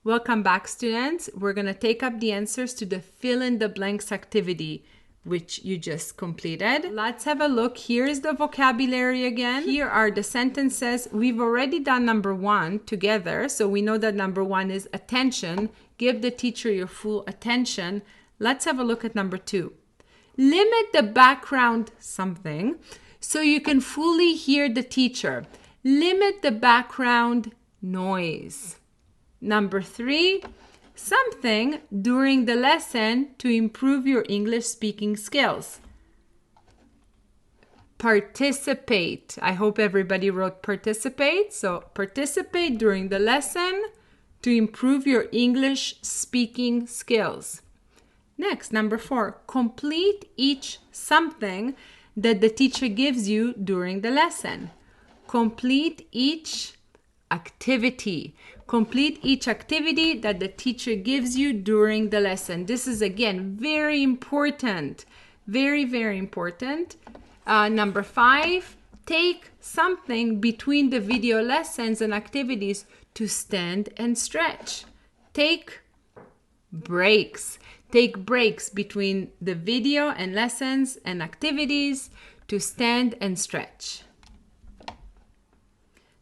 Welcome back, students. We're going to take up the answers to the fill in the blanks activity, which you just completed. Let's have a look. Here's the vocabulary again. Here are the sentences. We've already done number 1 together, so we know that number 1 is attention. Give the teacher your full attention. Let's have a look at number 2. Limit the background something so you can fully hear the teacher. Limit the background noise. Number 3, something during the lesson to improve your English speaking skills. Participate. I hope everybody wrote participate. So participate during the lesson to improve your English speaking skills. Next, number 4, complete each something that the teacher gives you during the lesson. Complete each activity. Complete each activity that the teacher gives you during the lesson. This is, again, very important. Very, very important. Number 5, take something between the video lessons and activities to stand and stretch. Take breaks. Take breaks between the video and lessons and activities to stand and stretch.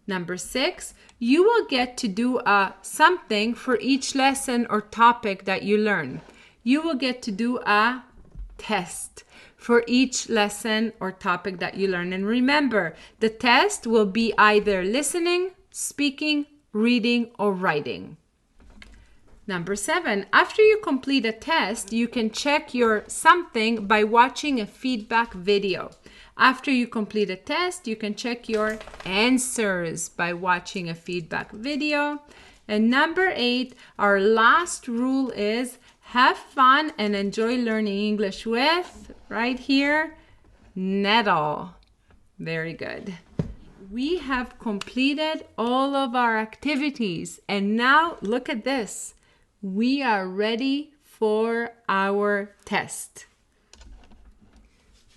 Number 6, you will get to do something for each lesson or topic that you learn. You will get to do a test for each lesson or topic that you learn. And remember, the test will be either listening, speaking, reading, or writing. Number 7, after you complete a test, you can check your something by watching a feedback video. After you complete a test, you can check your answers by watching a feedback video. And number 8, our last rule is have fun and enjoy learning English with, right here, NETOL. Very good. We have completed all of our activities. And now look at this. We are ready for our test.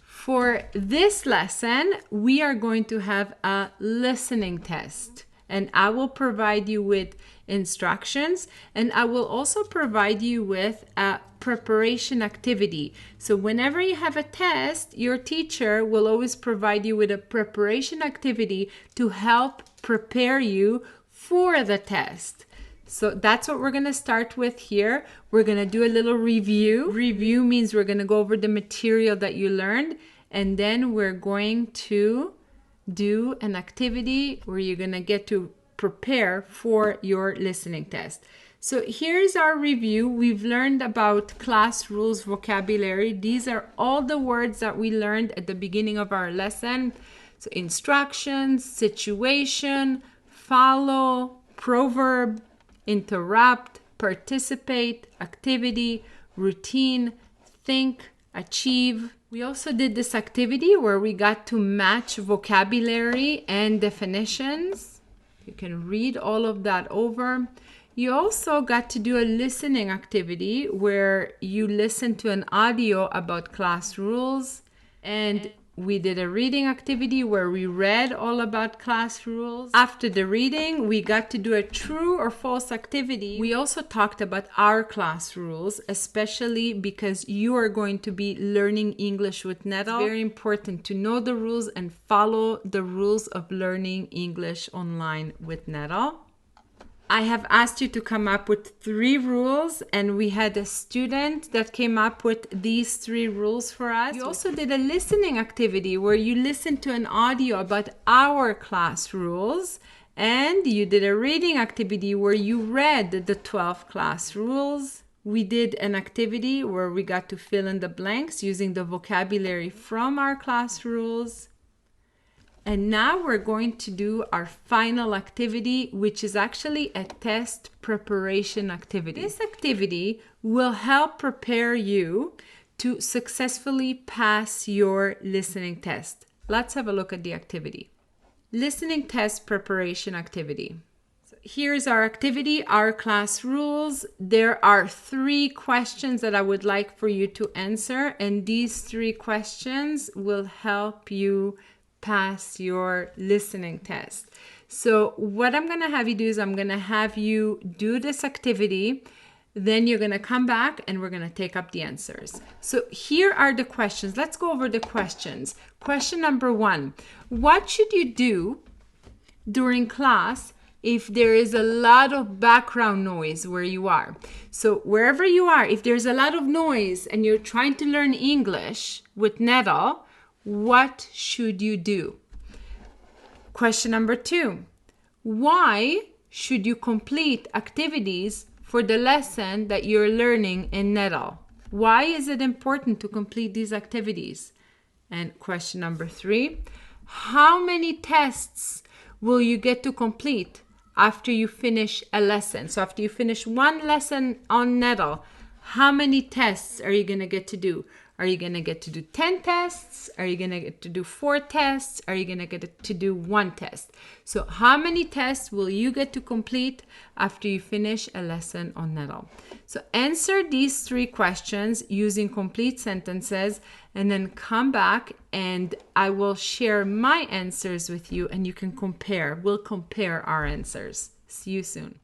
For this lesson, we are going to have a listening test, and I will provide you with instructions, and I will also provide you with a preparation activity. So whenever you have a test, your teacher will always provide you with a preparation activity to help prepare you for the test. So that's what we're going to start with here. We're going to do a little review. Review means we're going to go over the material that you learned, and then we're going to do an activity where you're going to get to prepare for your listening test. So here's our review. We've learned about class rules, vocabulary. These are all the words that we learned at the beginning of our lesson. So instructions, situation, follow, proverb, interrupt, participate, activity, routine, think, achieve. We also did this activity where we got to match vocabulary and definitions. You can read all of that over. You also got to do a listening activity where you listen to an audio about class rules, and we did a reading activity where we read all about class rules. After the reading, we got to do a true or false activity. We also talked about our class rules, especially because you are going to be learning English with NETOL. It's very important to know the rules and follow the rules of learning English online with NETOL. I have asked you to come up with 3 rules, and we had a student that came up with these 3 rules for us. You also did a listening activity where you listened to an audio about our class rules, and you did a reading activity where you read the 12 class rules. We did an activity where we got to fill in the blanks using the vocabulary from our class rules. And now we're going to do our final activity, which is actually a test preparation activity. This activity will help prepare you to successfully pass your listening test. Let's have a look at the activity. Listening test preparation activity. So here's our activity, our class rules. There are 3 questions that I would like for you to answer, and these 3 questions will help you pass your listening test. So what I'm going to have you do is I'm going to have you do this activity. Then you're going to come back and we're going to take up the answers. So here are the questions. Let's go over the questions. Question number 1. What should you do during class if there is a lot of background noise where you are? So wherever you are, if there's a lot of noise and you're trying to learn English with NETOL, what should you do? Question number 2. Why should you complete activities for the lesson that you're learning in NETOL? Why is it important to complete these activities? And question number 3. How many tests will you get to complete after you finish a lesson? So after you finish one lesson on NETOL, how many tests are you going to get to do? Are you going to get to do 10 tests? Are you going to get to do 4 tests? Are you going to get to do 1 test? So how many tests will you get to complete after you finish a lesson on NETOL? So answer these 3 questions using complete sentences and then come back and I will share my answers with you and you can compare. We'll compare our answers. See you soon.